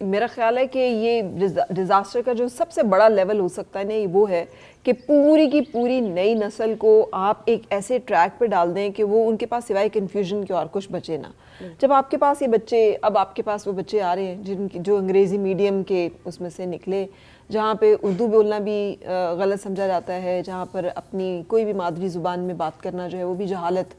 میرا خیال ہے کہ یہ ڈیزاسٹر کا جو سب سے بڑا لیول ہو سکتا ہے نا وہ ہے کہ پوری کی پوری نئی نسل کو آپ ایک ایسے ٹریک پہ ڈال دیں کہ وہ ان کے پاس سوائے کنفیوژن کے اور کچھ بچے نہ. جب آپ کے پاس یہ بچے, اب آپ کے پاس وہ بچے آ رہے ہیں جو انگریزی میڈیم کے اس میں سے نکلے, جہاں پہ اردو بولنا بھی غلط سمجھا جاتا ہے, جہاں پر اپنی کوئی بھی مادری زبان میں بات کرنا جو ہے وہ بھی جہالت,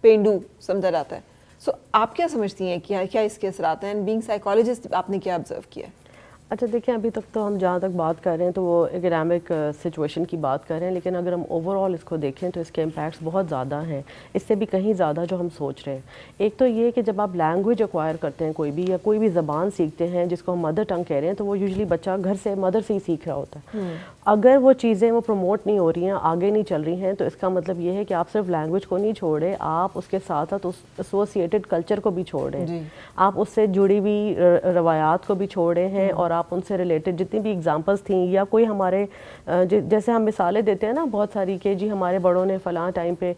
پینڈو سمجھا جاتا ہے. سو آپ کیا سمجھتی ہیں کیا اس کے اثرات ہیں؟ بینگ سائیکالوجسٹ آپ نے کیا آبزرو کیا ہے؟ اچھا دیکھیں, ابھی تک تو ہم جہاں تک بات کر رہے ہیں تو وہ اکیڈیمک سچویشن کی بات کر رہے ہیں, لیکن اگر ہم اوور آل اس کو دیکھیں تو اس کے امپیکٹس بہت زیادہ ہیں, اس سے بھی کہیں زیادہ جو ہم سوچ رہے ہیں. ایک تو یہ کہ جب آپ لینگویج ایکوائر کرتے ہیں کوئی بھی, یا کوئی بھی زبان سیکھتے ہیں جس کو ہم مدر ٹنگ کہہ رہے ہیں, تو وہ یوزلی بچہ گھر سے مدر سے ہی سیکھ رہا ہوتا ہے. اگر وہ چیزیں وہ پروموٹ نہیں ہو رہی ہیں, آگے نہیں چل رہی ہیں, تو اس کا مطلب یہ ہے کہ آپ صرف لینگویج کو نہیں چھوڑ رہے, آپ اس کے ساتھ ساتھ اس ایسوسیٹڈ کلچر کو بھی چھوڑ رہے ہیں, آپ اس سے جڑی ہوئی روایات کو بھی چھوڑ رہے ہیں, اور آپ ان سے ریلیٹڈ جتنی بھی ایگزامپلس تھیں, یا کوئی ہمارے جیسے ہم مثالیں دیتے ہیں نا بہت ساری کہ جی ہمارے بڑوں نے فلاں ٹائم پہ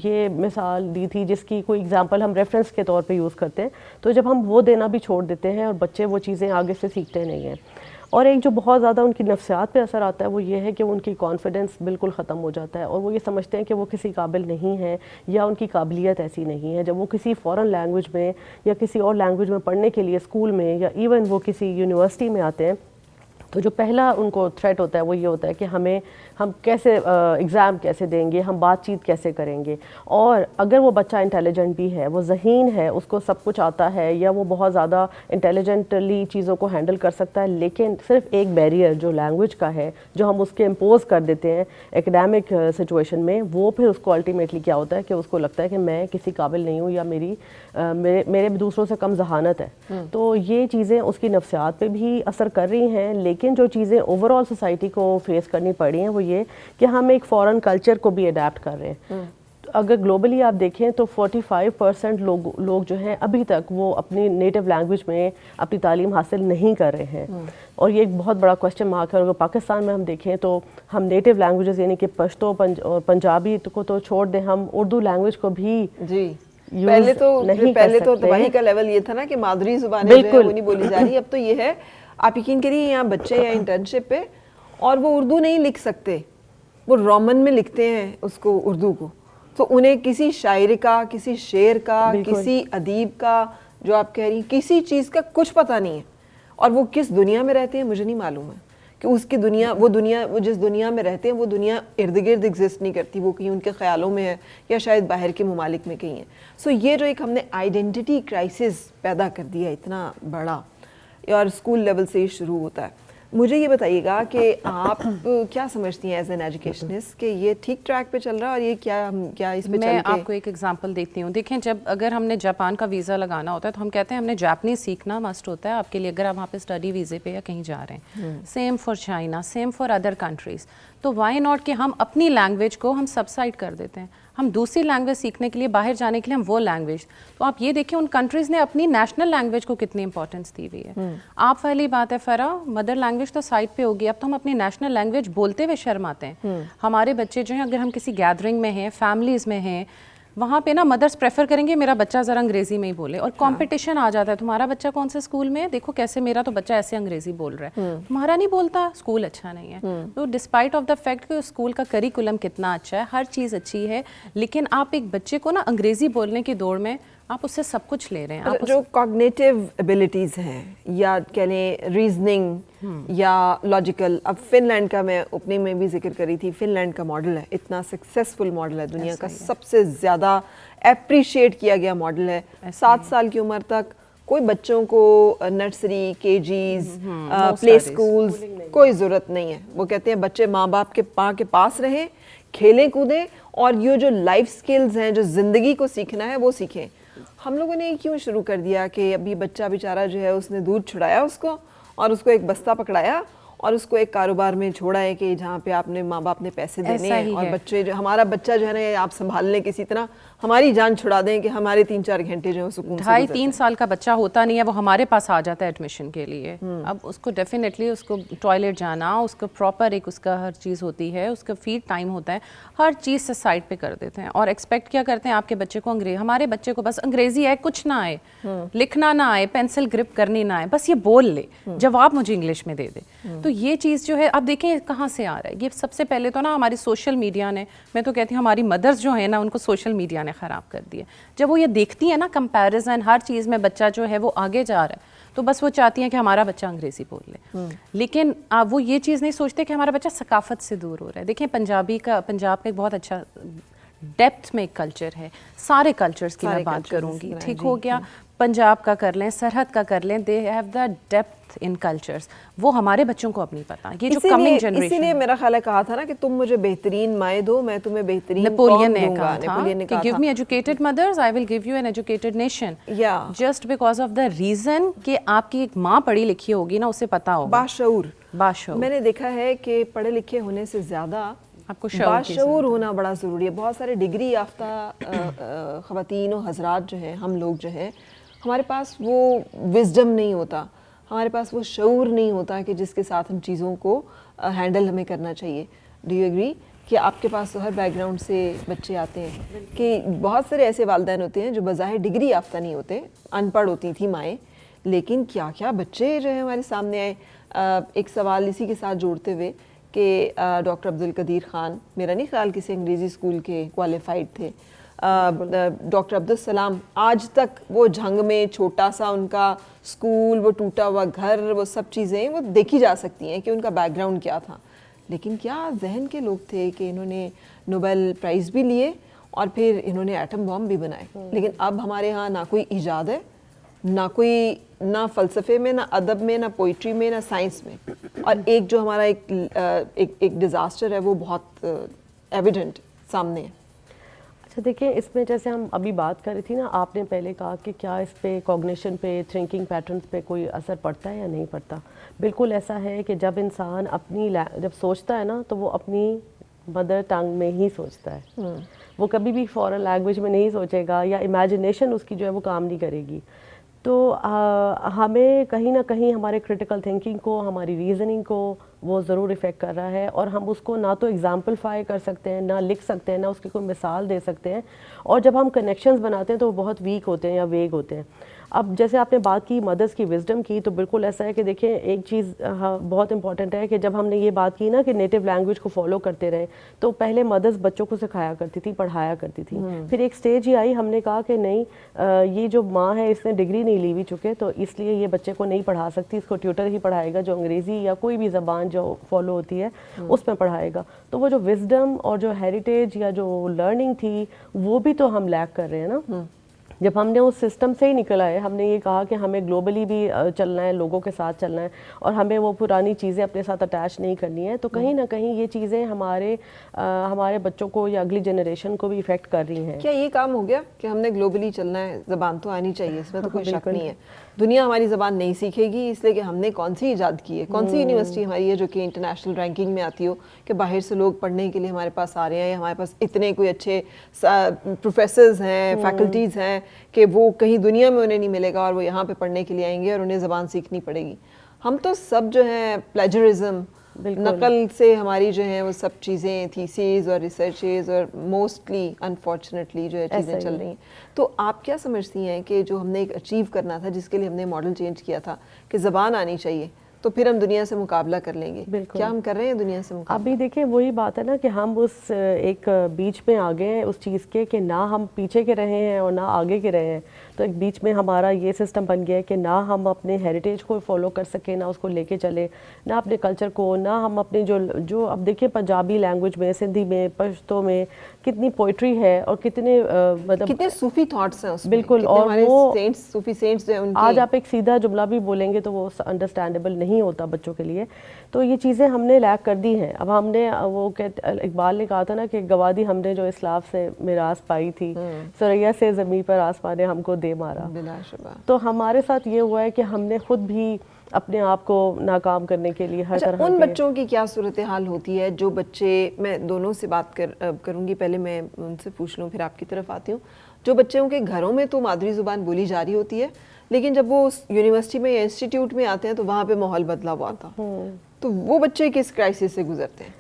یہ مثال دی تھی جس کی کوئی ایگزامپل ہم ریفرنس کے طور پہ یوز کرتے ہیں, تو جب ہم وہ دینا بھی چھوڑ دیتے ہیں اور بچے وہ چیزیں آگے سے سیکھتے نہیں ہیں. اور ایک جو بہت زیادہ ان کی نفسیات پہ اثر آتا ہے وہ یہ ہے کہ ان کی کانفیڈنس بالکل ختم ہو جاتا ہے, اور وہ یہ سمجھتے ہیں کہ وہ کسی قابل نہیں ہیں, یا ان کی قابلیت ایسی نہیں ہے. جب وہ کسی فارن لینگویج میں یا کسی اور لینگویج میں پڑھنے کے لیے اسکول میں, یا ایون وہ کسی یونیورسٹی میں آتے ہیں, تو جو پہلا ان کو تھریٹ ہوتا ہے وہ یہ ہوتا ہے کہ ہم کیسے ایگزام کیسے دیں گے, ہم بات چیت کیسے کریں گے. اور اگر وہ بچہ انٹیلیجنٹ بھی ہے, وہ ذہین ہے, اس کو سب کچھ آتا ہے, یا وہ بہت زیادہ انٹیلیجنٹلی چیزوں کو ہینڈل کر سکتا ہے, لیکن صرف ایک بیریئر جو لینگویج کا ہے جو ہم اس کے امپوز کر دیتے ہیں ایکڈیمک سچویشن میں, وہ پھر اس کو الٹیمیٹلی کیا ہوتا ہے کہ اس کو لگتا ہے کہ میں کسی قابل نہیں ہوں, یا میرے دوسروں سے کم ذہانت ہے. تو یہ چیزیں اس کی نفسیات پہ بھی اثر کر رہی ہیں. لیکن جو چیزیں اوور آل سوسائٹی کو فیس کرنی پڑ رہی ہیں وہ یہ کہ ہم ایک فارن کلچر کو بھی اڈیپٹ کر رہے ہیں. اگر گلوبلی آپ دیکھیں تو 45% لوگ جو ہیں ابھی تک وہ اپنی نیٹو لینگویج میں اپنی تعلیم حاصل نہیں کر رہے ہیں, اور یہ ایک بہت بڑا کوسچن مارک ہے. اگر پاکستان میں ہم دیکھیں تو ہم نیٹو لینگویجز یعنی کہ پشتو اور پنجابی کو تو چھوڑ دیں, ہم اردو لینگویج کو بھی پہلے تو تباہی کا لیول یہ تھا نا کہ مادری زبانیں جو ہیں وہ نہیں بولی جا رہی. اب تو یہ ہے, آپ یقین کریے یہاں بچے یا انٹرنشپ پہ, اور وہ اردو نہیں لکھ سکتے, وہ رومن میں لکھتے ہیں اس کو, اردو کو, تو انہیں کسی شاعر کا, کسی شعر کا, کسی ادیب کا, جو آپ کہہ رہی ہیں کسی چیز کا کچھ پتہ نہیں ہے. اور وہ کس دنیا میں رہتے ہیں مجھے نہیں معلوم ہے کہ اس کی دنیا, وہ جس دنیا میں رہتے ہیں وہ دنیا ارد گرد ایگزسٹ نہیں کرتی, وہ کہیں ان کے خیالوں میں ہے, یا شاید باہر کے ممالک میں کہیں ہے. سو یہ جو ایک ہم نے آئیڈینٹی کرائسس پیدا کر دیا اتنا بڑا, اور اسکول لیول سے ہی شروع ہوتا ہے. مجھے یہ بتائیے گا کہ آپ کیا سمجھتی ہیں ایز این ایجوکیشنسٹ کہ یہ ٹھیک ٹریک پہ چل رہا ہے, اور یہ کیا اس پہ چل کے؟ میں آپ کو ایک ایگزامپل دیتی ہوں. دیکھیں, اگر ہم نے جاپان کا ویزا لگانا ہوتا ہے تو ہم کہتے ہیں ہم نے جاپنیز سیکھنا مسٹ ہوتا ہے آپ کے لیے, اگر آپ وہاں پہ اسٹڈی ویزے پہ یا کہیں جا رہے ہیں. Same for China, same for other countries. تو وائی ناٹ کہ ہم اپنی لینگویج کو ہم سبسائڈ کر دیتے ہیں, ہم دوسری لینگویج سیکھنے کے لیے, باہر جانے کے لیے ہم وہ لینگویج. تو آپ یہ دیکھیں ان کنٹریز نے اپنی نیشنل لینگویج کو کتنی امپورٹنس دی ہوئی ہے. آپ والی بات ہے فرا, مدر لینگویج تو سائڈ پہ ہوگی, اب تو ہم اپنی نیشنل لینگویج بولتے ہوئے شرماتے ہیں. ہمارے بچے جو ہیں, اگر ہم کسی گیدرنگ میں ہیں, فیملیز میں ہیں, وہاں پہ نا مدرس پریفر کریں گے میرا بچہ ذرا انگریزی میں ہی بولے, اور کمپٹیشن آ جاتا ہے, تمہارا بچہ کون سے اسکول میں ہے, دیکھو کیسے میرا تو بچہ ایسے انگریزی بول رہا ہے, تمہارا نہیں بولتا, اسکول اچھا نہیں ہے. تو ڈسپائٹ آف دا فیکٹ کہ اسکول کا کریکولم کتنا اچھا ہے, ہر چیز اچھی ہے, لیکن آپ ایک بچے کو نا انگریزی بولنے کی دوڑ میں آپ اس سے سب کچھ لے رہے ہیں. جو کوگنیٹیو ایبلٹیز ہیں, یا کہہ لیں ریزننگ یا لاجیکل, اب فن لینڈ کا میں اوپننگ میں بھی ذکر کری تھی, فن لینڈ کا ماڈل ہے, اتنا سکسیزفل ماڈل ہے, دنیا کا سب سے زیادہ اپریشیٹ کیا گیا ماڈل ہے. 7 سال کی عمر تک کوئی بچوں کو نرسری, کے جیز, پلے اسکولز کوئی ضرورت نہیں ہے. وہ کہتے ہیں بچے ماں باپ کے پاس رہیں, کھیلیں کودیں, اور یہ جو لائف سکلز ہیں, جو زندگی کو سیکھنا ہے وہ سیکھیں. ہم لوگوں نے کیوں شروع کر دیا کہ ابھی بچہ بیچارہ جو ہے اس نے دودھ چھڑایا اس کو, اور اس کو ایک بستہ پکڑایا, اور اس کو ایک کاروبار میں چھوڑا ہے کہ جہاں پہ آپ نے ماں باپ نے پیسے دینے ہیں اور بچے جو ہمارا بچہ جو ہے نا آپ سنبھال لیں کسی طرح, ہماری جان چھڑا دیں کہ ہمارے 3-4 گھنٹے جو ہے سکون سے 2.5-3 سال کا بچہ ہوتا نہیں ہے, وہ ہمارے پاس آ جاتا ہے ایڈمیشن کے لیے. اب اس کو ڈیفینیٹلی اس کو ٹوائلٹ جانا, اس کو پراپر ایک اس کا ہر چیز ہوتی ہے, اس کا فیڈ ٹائم ہوتا ہے, ہر چیز سے سائڈ پہ کر دیتے ہیں اور ایکسپیکٹ کیا کرتے ہیں آپ کے بچے کو ہمارے بچے کو بس انگریزی آئے, کچھ نہ آئے, لکھنا نہ آئے, پینسل گرپ کرنی نہ آئے, بس یہ بول لے, جواب مجھے انگلش میں دے دے. تو یہ چیز جو ہے اب دیکھیں کہاں سے آ رہا ہے. یہ سب سے پہلے تو نا ہماری سوشل میڈیا نے, میں تو کہتی ہوں ہماری مدرس جو ہیں نا ان کو سوشل میڈیا نے خراب کر دیا. جب وہ یہ دیکھتی ہیں نا کمپیریزن ہر چیز میں بچہ جو ہے وہ آگے جا رہا ہے, تو بس وہ چاہتی ہیں کہ ہمارا بچہ انگریزی بول لے. لیکن وہ یہ چیز نہیں سوچتے کہ ہمارا بچہ ثقافت سے دور ہو رہا ہے. دیکھیں پنجاب کا ایک بہت اچھا ڈیپتھ میں ایک کلچر ہے, سارے کلچرز کی میں بات کروں گی, ٹھیک ہو گیا, پنجاب کا کر لیں, سرحد کا کر لیں, they have the depth in cultures, وہ ہمارے بچوں کو اب نہیں پتا. یہ جو کمنگ جنریشن, اسی لیے میرا خیال ہے کہا تھا نا کہ تم مجھے بہترین مائیں دو, میں تمہیں بہترین نیپولین نے کہا تھا کہ give me educated mothers I will give you an educated nation, just because of the reason کہ آپ کی ایک ماں پڑھی لکھی ہوگی نا, اسے پتا ہوگا, باشعور. میں نے دیکھا ہے کہ پڑھے لکھے ہونے سے زیادہ آپ کو باشعور ہونا بڑا ضروری ہے. بہت سارے ڈگری یافتہ خواتین و حضرات جو ہیں, ہم لوگ جو ہیں, ہمارے پاس وہ وزڈم نہیں ہوتا, ہمارے پاس وہ شعور نہیں ہوتا کہ جس کے ساتھ ہم چیزوں کو ہینڈل ہمیں کرنا چاہیے. ڈو یو ایگری کہ آپ کے پاس ہر بیک گراؤنڈ سے بچے آتے ہیں, کہ بہت سارے ایسے والدین ہوتے ہیں جو بظاہر ڈگری یافتہ نہیں ہوتے, ان پڑھ ہوتی تھیں مائیں, لیکن کیا کیا بچے جو ہیں ہمارے سامنے آئے. ایک سوال اسی کے ساتھ جوڑتے ہوئے کہ ڈاکٹر عبدالقدیر خان, میرا نہیں خیال کسی انگریزی اسکول کے کوالیفائڈ تھے, ڈاکٹر عبدالسلام, آج تک وہ جھنگ میں چھوٹا سا ان کا اسکول, وہ ٹوٹا ہوا گھر, وہ سب چیزیں وہ دیکھی جا سکتی ہیں کہ ان کا بیک گراؤنڈ کیا تھا. لیکن کیا ذہن کے لوگ تھے کہ انہوں نے نوبل پرائز بھی لیے اور پھر انہوں نے ایٹم بم بھی بنائے. لیکن اب ہمارے ہاں نہ کوئی ایجاد ہے, نہ فلسفے میں, نہ ادب میں, نہ پوئٹری میں, نہ سائنس میں, اور ایک جو ہمارا ایک ڈیزاسٹر ہے وہ بہت ایویڈنٹ سامنے ہے. اچھا دیکھیں, اس میں جیسے ہم ابھی بات کر رہی تھی نا, آپ نے پہلے کہا کہ کیا اس پہ کوگنیشن پہ, تھنکنگ پیٹرنز پہ کوئی اثر پڑتا ہے یا نہیں پڑتا. بالکل ایسا ہے کہ جب انسان جب سوچتا ہے نا تو وہ اپنی مدر ٹنگ میں ہی سوچتا ہے, وہ کبھی بھی فورن لینگویج میں نہیں سوچے گا, یا امیجنیشن اس کی جو ہے وہ کام نہیں کرے گی. تو ہمیں کہیں نہ کہیں ہمارے کرٹیکل تھنکنگ کو, ہماری ریزننگ کو وہ ضرور افیکٹ کر رہا ہے, اور ہم اس کو نہ تو ایگزامپلفائی کر سکتے ہیں, نہ لکھ سکتے ہیں, نہ اس کی کوئی مثال دے سکتے ہیں, اور جب ہم کنیکشنز بناتے ہیں تو وہ بہت ویک ہوتے ہیں یا ویگ ہوتے ہیں. اب جیسے آپ نے بات کی مدرس کی وزڈم کی, تو بالکل ایسا ہے کہ دیکھیں ایک چیز بہت امپورٹنٹ ہے کہ جب ہم نے یہ بات کی نا کہ نیٹو لینگویج کو فالو کرتے رہے, تو پہلے مدرس بچوں کو سکھایا کرتی تھی, پڑھایا کرتی تھی. پھر ایک سٹیج ہی آئی, ہم نے کہا کہ نہیں, یہ جو ماں ہے اس نے ڈگری نہیں لی ہوئی چکے, تو اس لیے یہ بچے کو نہیں پڑھا سکتی, اس کو ٹیوٹر ہی پڑھائے گا جو انگریزی یا کوئی بھی زبان جو فالو ہوتی ہے اس میں پڑھائے گا. تو وہ جو وزڈم اور جو ہیریٹیج یا جو لرننگ تھی وہ بھی تو ہم لیک کر رہے ہیں نا. جب ہم نے اس سسٹم سے ہی نکل آئے, ہم نے یہ کہا کہ ہمیں گلوبلی بھی چلنا ہے, لوگوں کے ساتھ چلنا ہے, اور ہمیں وہ پرانی چیزیں اپنے ساتھ اٹیچ نہیں کرنی ہے, تو کہیں نہ کہیں یہ چیزیں ہمارے بچوں کو یا اگلی جنریشن کو بھی افیکٹ کر رہی ہیں. کیا یہ کام ہو گیا کہ ہم نے گلوبلی چلنا ہے, زبان تو آنی چاہیے, اس میں تو کوئی شک نہیں ہے. دنیا ہماری زبان نہیں سیکھے گی, اس لیے کہ ہم نے کون سی ایجاد کی ہے, کون سی یونیورسٹی ہماری ہے جو کہ انٹرنیشنل رینکنگ میں آتی ہو کہ باہر سے لوگ پڑھنے کے لیے ہمارے پاس آ رہے ہیں, ہمارے پاس اتنے کوئی اچھے پروفیسرز ہیں, فیکلٹیز ہیں کہ وہ کہیں دنیا میں انہیں نہیں ملے گا, اور وہ یہاں پہ پڑھنے کے لیے آئیں گے اور انہیں زبان سیکھنی پڑے گی. ہم تو سب جو ہیں پلیجرزم, نقل سے ہماری جو ہیں وہ سب چیزیں, تھیسیز اور ریسرچز, اور موسٹلی انفارچونیٹلی جو ہے چیزیں چل رہی ہیں. تو آپ کیا سمجھتی ہیں کہ جو ہم نے ایک اچیو کرنا تھا, جس کے لیے ہم نے ماڈل چینج کیا تھا کہ زبان آنی چاہیے, تو پھر ہم دنیا سے مقابلہ کر لیں گے, کیا ہم کر رہے ہیں دنیا سے مقابلہ؟ ابھی دیکھیں وہی بات ہے نا کہ ہم اس ایک بیچ میں آ گئے ہیں اس چیز کے کہ نہ ہم پیچھے کے رہے ہیں اور نہ آگے کے رہے ہیں. تو ایک بیچ میں ہمارا یہ سسٹم بن گیا ہے کہ نہ ہم اپنے ہیریٹیج کو فالو کر سکیں, نہ اس کو لے کے چلے, نہ اپنے کلچر کو, نہ ہم اپنے جو اب دیکھیں پنجابی لینگویج میں, سندھی میں, پشتو میں کتنی پوئٹری ہے, اور کتنے مطلب کتنے صوفی تھاٹس ہیں اس میں. بالکل, اور وہ صوفی سینٹس ہیں ان کے. آج آپ ایک سیدھا جملہ بھی بولیں گے تو وہ انڈرسٹینڈیبل نہیں ہوتا بچوں کے لیے. تو یہ چیزیں ہم نے لیک کر دی ہیں. اب ہم نے وہ اقبال نے کہا تھا نا کہ گوادی ہم نے جو اسلاف سے میراث پائی تھی, سریا سے زمین پر آسمان نے ہم کو دے مارا. بلا شبہ. تو ہمارے ساتھ یہ ہوا ہے کہ ہم نے خود بھی اپنے آپ کو ناکام کرنے کے لیے ہر طرح ان بچوں کی کیا صورتحال ہوتی ہے جو بچے, میں دونوں سے بات کروں گی, پہلے میں ان سے پوچھ لوں پھر آپ کی طرف آتی ہوں, جو بچوں کے گھروں میں تو مادری زبان بولی جا رہی ہوتی ہے لیکن جب وہ یونیورسٹی میں یا انسٹیٹیوٹ میں آتے ہیں تو وہاں پہ ماحول بدلا ہوا تھا, تو وہ بچے کس کرائسس سے گزرتے ہیں؟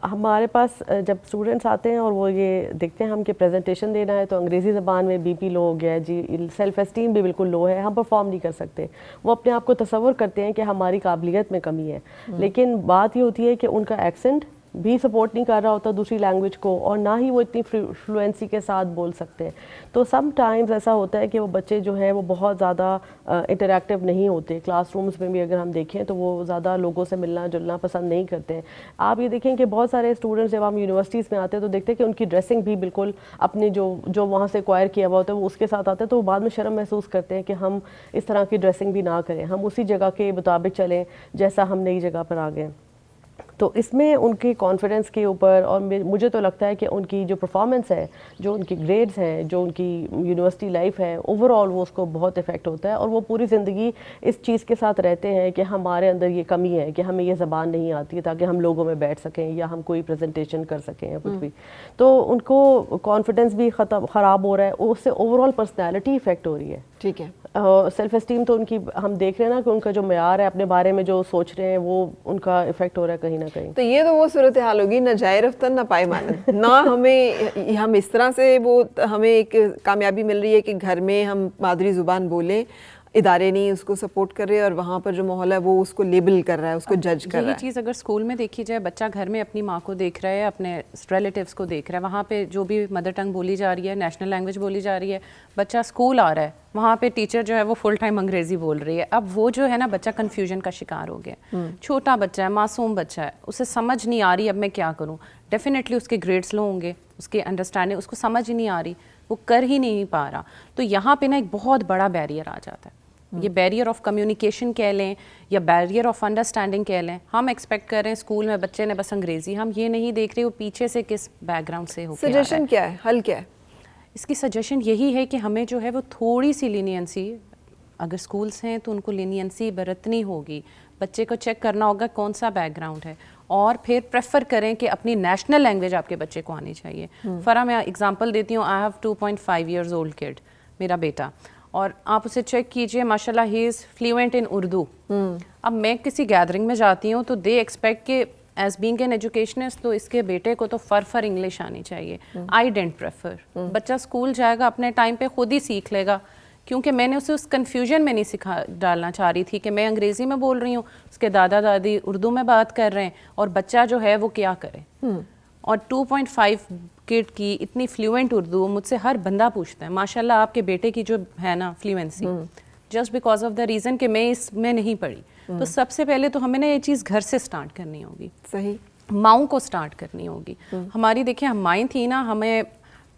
ہمارے پاس جب اسٹوڈنٹس آتے ہیں اور وہ یہ دیکھتے ہیں ہم کہ پریزنٹیشن دینا ہے تو انگریزی زبان میں بی پی لو ہو گیا ہے جی, سیلف اسٹیم بھی بالکل لو ہے, ہم پرفارم نہیں کر سکتے. وہ اپنے آپ کو تصور کرتے ہیں کہ ہماری قابلیت میں کمی ہے, لیکن بات یہ ہوتی ہے کہ ان کا ایکسنٹ بھی سپورٹ نہیں کر رہا ہوتا دوسری لینگویج کو, اور نہ ہی وہ اتنی فلوئنسی کے ساتھ بول سکتے ہیں. تو سم ٹائمز ایسا ہوتا ہے کہ وہ بچے جو ہیں وہ بہت زیادہ انٹریکٹیو نہیں ہوتے. کلاس رومز میں بھی اگر ہم دیکھیں تو وہ زیادہ لوگوں سے ملنا جلنا پسند نہیں کرتے ہیں. آپ یہ دیکھیں کہ بہت سارے اسٹوڈنٹس جب ہم یونیورسٹیز میں آتے ہیں تو دیکھتے ہیں کہ ان کی ڈریسنگ بھی بالکل اپنی جو وہاں سے ایکوائر کیا ہوا ہوتا ہے وہ اس کے ساتھ آتے ہیں, تو وہ بعد میں شرم محسوس کرتے ہیں کہ ہم اس طرح کی ڈریسنگ بھی نہ کریں, ہم اسی جگہ کے مطابق چلیں جیسا ہم نئی جگہ پر آ گئے. تو اس میں ان کے کانفیڈنس کے اوپر, اور مجھے تو لگتا ہے کہ ان کی جو پرفارمنس ہے, جو ان کی گریڈز ہیں, جو ان کی یونیورسٹی لائف ہے, اوور آل وہ اس کو بہت افیکٹ ہوتا ہے, اور وہ پوری زندگی اس چیز کے ساتھ رہتے ہیں کہ ہمارے اندر یہ کمی ہے کہ ہمیں یہ زبان نہیں آتی ہے تاکہ ہم لوگوں میں بیٹھ سکیں یا ہم کوئی پریزنٹیشن کر سکیں یا کچھ بھی. تو ان کو کانفیڈنس بھی خراب ہو رہا ہے, اس سے اوور آل پرسنالٹی افیکٹ ہو رہی ہے. ٹھیک ہے. سیلف اسٹیم تو ان کی ہم دیکھ رہے ہیں نا کہ ان کا جو معیار ہے اپنے بارے میں جو سوچ رہے ہیں وہ ان کا افیکٹ ہو رہا ہے کہیں نہ کہیں. تو یہ تو وہ صورتحال ہوگی نہ جائے رفتن نہ پائے مانند, نہ ہم اس طرح سے وہ ہمیں ایک کامیابی مل رہی ہے کہ گھر میں ہم مادری زبان بولیں, ادارے نہیں اس کو سپورٹ کر رہے, اور وہاں پر جو ماحول ہے وہ اس کو لیبل کر رہا ہے, اس کو جج کر رہا ہے. یہی چیز اگر اسکول میں دیکھی جائے, بچہ گھر میں اپنی ماں کو دیکھ رہا ہے, اپنے ریلیٹیوس کو دیکھ رہا ہے, وہاں پہ جو بھی مدر ٹنگ بولی جا رہی ہے, نیشنل لینگویج بولی جا رہی ہے, بچہ اسکول آ رہا ہے وہاں پہ ٹیچر جو ہے وہ فل ٹائم انگریزی بول رہی ہے. اب وہ جو ہے نا بچہ کنفیوژن کا شکار ہو گیا. چھوٹا بچہ ہے, معصوم بچہ ہے, اسے سمجھ نہیں آ رہی اب میں کیا کروں. ڈیفینیٹلی اس کے گریڈس لو ہوں گے, اس کے انڈرسٹینڈنگ, اس کو سمجھ ہی نہیں آ رہی, وہ کر ہی نہیں پا رہا. تو یہاں پہ نا ایک بہت بڑا بیریئر آ جاتا ہے. یہ بیریئر آف کمیونیکیشن کہہ لیں یا بیریئر آف انڈرسٹینڈنگ کہہ لیں. ہم ایکسپیکٹ کر رہے ہیں اسکول میں بچے نے بس انگریزی, ہم یہ نہیں دیکھ رہے وہ پیچھے سے کس بیک گراؤنڈ سے ہو کے آ رہا ہے. سجیشن کیا ہے, حل کیا ہے اس کی؟ سجیشن یہی ہے کہ ہمیں جو ہے وہ تھوڑی سی لینینسی, اگر اسکولس ہیں تو ان کو لینینسی برتنی ہوگی, بچے کو چیک کرنا ہوگا کون سا بیک گراؤنڈ ہے, اور پھر پریفر کریں کہ اپنی نیشنل لینگویج آپ کے بچے کو آنی چاہیے. فرا میں اگزامپل دیتی ہوں, آئی ہیو 2.5 ایئرز اولڈ کڈ, میرا بیٹا, اور آپ اسے چیک کیجئے ماشاء اللہ ہی از فلوئنٹ ان اردو. اب میں کسی گیدرنگ میں جاتی ہوں تو دے ایکسپیکٹ کہ ایز بینگ این ایجوکیشنسٹ تو اس کے بیٹے کو تو فر انگلش آنی چاہیے. I didn't prefer. بچہ اسکول جائے گا اپنے ٹائم پہ خود ہی سیکھ لے گا, کیونکہ میں نے اسے اس کنفیوژن میں نہیں ڈالنا چاہ رہی تھی کہ میں انگریزی میں بول رہی ہوں, اس کے دادا دادی اردو میں بات کر رہے ہیں, اور بچہ جو ہے وہ کیا کرے. اور 2.5 کڈ کی اتنی فلوئنٹ اردو, مجھ سے ہر بندہ پوچھتا ہے ماشاء اللہ آپ کے بیٹے کی جو ہے نا fluency, just because of the reason کہ میں اس میں نہیں پڑھی. تو سب سے پہلے تو ہمیں نا یہ چیز گھر سے سٹارٹ کرنی ہوگی, صحیح, ماؤں کو سٹارٹ کرنی ہوگی. ہماری دیکھیں ہم مائیں تھیں نا, ہمیں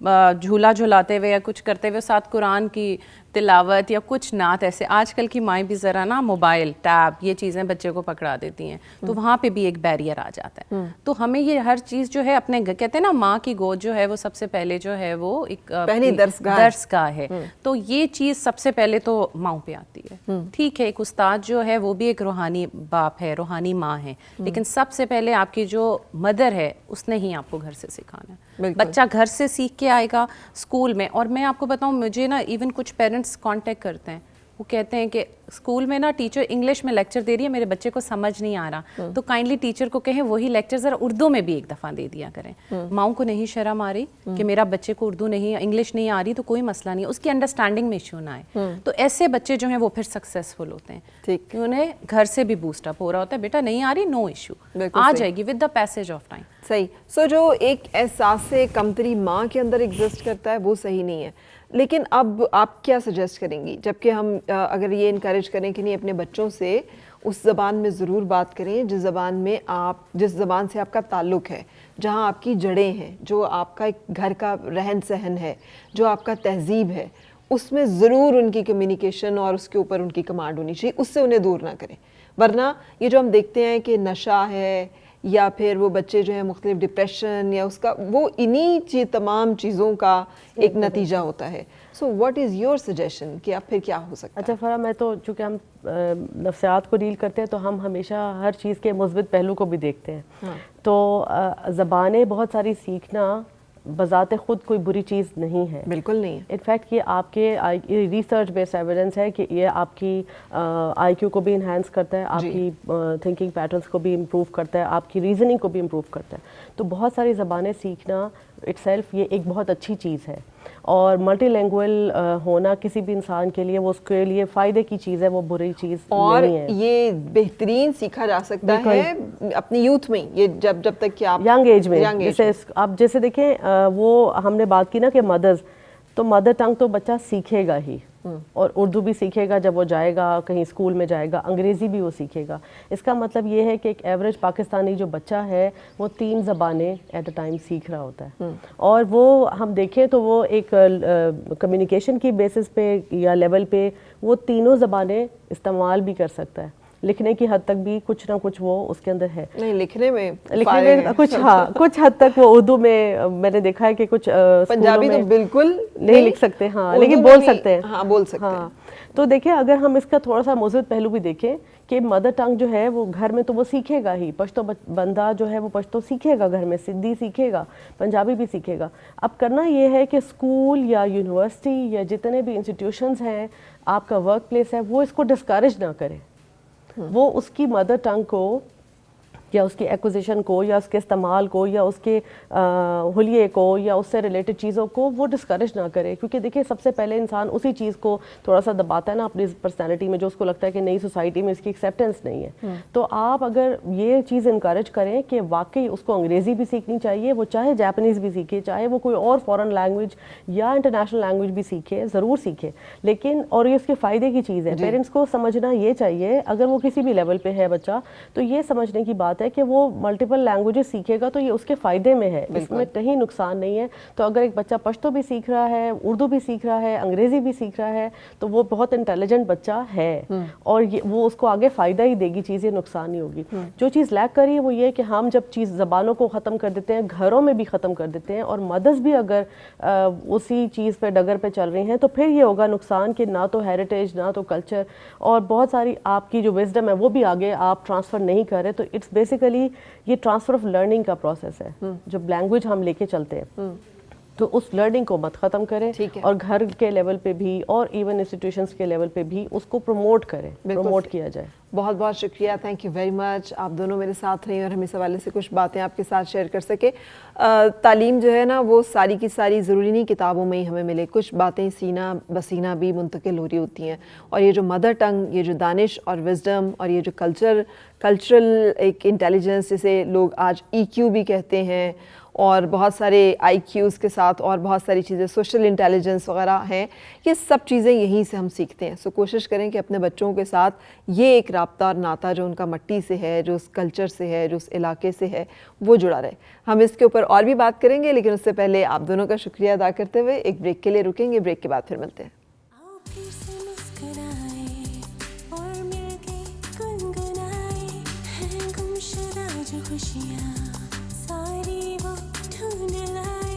جھولا جھلاتے ہوئے یا کچھ کرتے ہوئے ساتھ قرآن کی تلاوت یا کچھ نعت ایسے. آج کل کی مائیں بھی ذرا نا موبائل ٹیب یہ چیزیں بچے کو پکڑا دیتی ہیں, تو وہاں پہ بھی ایک بیریئر آ جاتا ہے. تو ہمیں یہ ہر چیز جو ہے اپنے کہتے ہیں نا ماں کی گود جو ہے وہ سب سے پہلے جو ہے وہ ایک پہلی درسگاہ ہے. تو یہ چیز سب سے پہلے تو ماں پہ آتی ہے. ٹھیک ہے, ایک استاد جو ہے وہ بھی ایک روحانی باپ ہے, روحانی ماں ہے, لیکن سب سے پہلے آپ کی جو مدر ہے اس نے ہی آپ کو گھر سے سکھانا ہے. بچہ گھر سے سیکھ کے آئے گا اسکول میں. اور میں آپ کو بتاؤں, مجھے نا ایون کچھ پیرنٹس کانٹیکٹ کرتے ہیں, وہ کہتے ہیں کہ اسکول میں نا ٹیچر انگلش میں لیکچر دے رہی ہے, میرے بچے کو سمجھ نہیں آ رہا, تو کائنڈلی ٹیچر کو کہیں وہی لیکچر ذرا اردو میں بھی ایک دفعہ دے دیا کریں. ماؤں کو نہیں شرم آ رہی کہ میرا بچے کو اردو نہیں, انگلش نہیں آ رہی, تو کوئی مسئلہ نہیں, اس کی انڈرسٹینڈنگ میں ایشو نہ آئے. تو ایسے بچے جو ہیں وہ پھر سکسیزفل ہوتے ہیں, کہ انہیں گھر سے بھی بوسٹ اپ ہو رہا ہوتا ہے, بیٹا نہیں آ رہی, نو ایشو, آ جائے گی with the passage of time. صحیح. سو جو ایک احساس کمتری ماں کے اندر ایگزسٹ کرتا ہے وہ صحیح نہیں ہے. لیکن اب آپ کیا سجیسٹ کریں گی, جبکہ ہم اگر یہ انکریج کریں کہ نہیں اپنے بچوں سے اس زبان میں ضرور بات کریں جس زبان سے آپ کا تعلق ہے, جہاں آپ کی جڑیں ہیں, جو آپ کا ایک گھر کا رہن سہن ہے, جو آپ کا تہذیب ہے, اس میں ضرور ان کی کمیونیکیشن اور اس کے اوپر ان کی کمانڈ ہونی چاہیے, اس سے انہیں دور نہ کریں. ورنہ یہ جو ہم دیکھتے ہیں کہ نشہ ہے یا پھر وہ بچے جو ہیں مختلف ڈپریشن یا اس کا وہ انہی تمام چیزوں کا ایک نتیجہ ہوتا ہے. So what is your suggestion کہ اب پھر کیا ہو سکتا ہے؟ اچھا فرح، میں تو چونکہ ہم نفسیات کو ڈیل کرتے ہیں تو ہم ہمیشہ ہر چیز کے مثبت پہلو کو بھی دیکھتے ہیں. تو زبانیں بہت ساری سیکھنا بذات خود کوئی بری چیز نہیں ہے، بالکل نہیں ہے. انفیکٹ یہ آپ کے ریسرچ بیسڈ ایویڈنس ہے کہ یہ آپ کی آئی کیو کو بھی انہینس کرتا ہے، آپ کی تھنکنگ پیٹرنس کو بھی امپروو کرتا ہے، آپ کی ریزننگ کو بھی امپروو کرتا ہے. تو بہت ساری زبانیں سیکھنا اٹ سیلف یہ ایک بہت اچھی چیز ہے، اور ملٹی لینگویج ہونا کسی بھی انسان کے لیے وہ اس کے لیے فائدے کی چیز ہے، وہ بری چیز اور نہیں ہے. یہ بہترین سیکھا جا سکتا ہے اپنی یوتھ میں، یہ جب تک کہ آپ ینگ ایج میں، جیسے آپ جیسے دیکھیں وہ ہم نے بات کی نا کہ مدرز، تو مدر ٹنگ تو بچہ سیکھے گا ہی، اور اردو بھی سیکھے گا جب وہ جائے گا کہیں اسکول میں جائے گا، انگریزی بھی وہ سیکھے گا. اس کا مطلب یہ ہے کہ ایک ایوریج پاکستانی جو بچہ ہے وہ 3 زبانیں ایٹ اے ٹائم سیکھ رہا ہوتا ہے. اور وہ ہم دیکھیں تو وہ ایک کمیونیکیشن کی بیسس پہ یا لیول پہ وہ تینوں زبانیں استعمال بھی کر سکتا ہے. لکھنے کی حد تک بھی کچھ نہ کچھ وہ اس کے اندر ہے. نہیں، لکھنے میں کچھ کچھ حد تک وہ اردو میں نے دیکھا ہے کہ کچھ پنجابی تو بالکل نہیں لکھ سکتے، ہاں لیکن بول سکتے ہیں. ہاں بول سکتے ہیں. تو دیکھیں اگر ہم اس کا تھوڑا سا مثبت پہلو بھی دیکھیں کہ مدر ٹنگ جو ہے وہ گھر میں تو وہ سیکھے گا ہی، پشتو بندہ جو ہے وہ پشتو سیکھے گا گھر میں، سندھی سیکھے گا، پنجابی بھی سیکھے گا. اب کرنا یہ ہے کہ اسکول یا یونیورسٹی یا جتنے بھی انسٹیٹیوشنز ہیں، آپ کا ورک پلیس ہے، وہ اس کو ڈسکریج نہ کرے. وہ اس کی مدر ٹنگ کو یا اس کی ایکوزیشن کو یا اس کے استعمال کو یا اس کے حلیے کو یا اس سے ریلیٹڈ چیزوں کو وہ ڈسکریج نہ کرے. کیونکہ دیکھیں سب سے پہلے انسان اسی چیز کو تھوڑا سا دباتا ہے نا اپنی پرسنالٹی میں، جو اس کو لگتا ہے کہ نئی سوسائٹی میں اس کی ایکسیپٹنس نہیں ہے. تو آپ اگر یہ چیز انکریج کریں کہ واقعی اس کو انگریزی بھی سیکھنی چاہیے، وہ چاہے جاپنیز بھی سیکھے، چاہے وہ کوئی اور فارن لینگویج یا انٹرنیشنل لینگویج بھی سیکھے، ضرور سیکھے، لیکن اور یہ اس کے فائدے کی چیز ہے. پیرنٹس کو سمجھنا یہ چاہیے اگر وہ کسی بھی لیول پہ ہے بچہ، تو یہ سمجھنے کی بات ہے کہ وہ ملٹیپل لینگویجز سیکھے گا تو یہ اس کے فائدے میں ہے، اس میں کہیں نقصان نہیں ہے. تو اگر ایک بچہ پشتو بھی سیکھ رہا ہے، اردو بھی سیکھ رہا ہے، انگریزی بھی سیکھ رہا ہے، تو وہ بہت انٹیلیجنٹ بچہ ہے، اور وہ اس کو آگے فائدہ ہی دے گی چیز، یہ نقصان نہیں ہوگی. جو چیز لیک کری ہے وہ یہ کہ ہم جب چیز زبانوں کو ختم کر دیتے ہیں، گھروں میں بھی ختم کر دیتے ہیں، اور مدرس بھی اگر اسی چیز پہ ڈگر پہ چل رہی ہیں، تو پھر یہ ہوگا نقصان کہ نہ تو ہیریٹیج، نہ تو کلچر، اور بہت ساری آپ کی جو وزڈم ہے وہ بھی آگے آپ ٹرانسفر نہیں کر رہے. تو اٹس بیسیکلی یہ ٹرانسفر آف لرننگ کا پروسیس ہے. جب لینگویج ہم لے کے چلتے ہیں تو اس لرننگ کو مت ختم کریں، اور گھر کے لیول پہ بھی اور ایون انسٹیٹیوشنز کے لیول پہ بھی اس کو پروموٹ کریں، پروموٹ کیا جائے. بہت بہت شکریہ، تھینک یو ویری مچ. آپ دونوں میرے ساتھ رہی اور ہم اس حوالے سے کچھ باتیں آپ کے ساتھ شیئر کر سکے. تعلیم جو ہے نا وہ ساری کی ساری ضروری نہیں کتابوں میں ہی ہمیں ملے، کچھ باتیں سینہ بسینہ بھی منتقل ہو رہی ہوتی ہیں. اور یہ جو مدر ٹنگ، یہ جو دانش اور وزڈم، اور یہ جو کلچرل ایک انٹیلیجنس جسے لوگ آج ای کیو بھی کہتے ہیں، اور بہت سارے آئی کیوز کے ساتھ اور بہت ساری چیزیں سوشل انٹیلیجنس وغیرہ ہیں، یہ سب چیزیں یہیں سے ہم سیکھتے ہیں. سو کوشش کریں کہ اپنے بچوں کے ساتھ یہ ایک رابطہ اور ناطہ جو ان کا مٹی سے ہے، جو اس کلچر سے ہے، جو اس علاقے سے ہے، وہ جڑا رہے. ہم اس کے اوپر اور بھی بات کریں گے، لیکن اس سے پہلے آپ دونوں کا شکریہ ادا کرتے ہوئے ایک بریک کے لیے رکیں گے. بریک کے بعد پھر ملتے ہیں. خوشیاں ساری وہ ڈھونڈ لائے.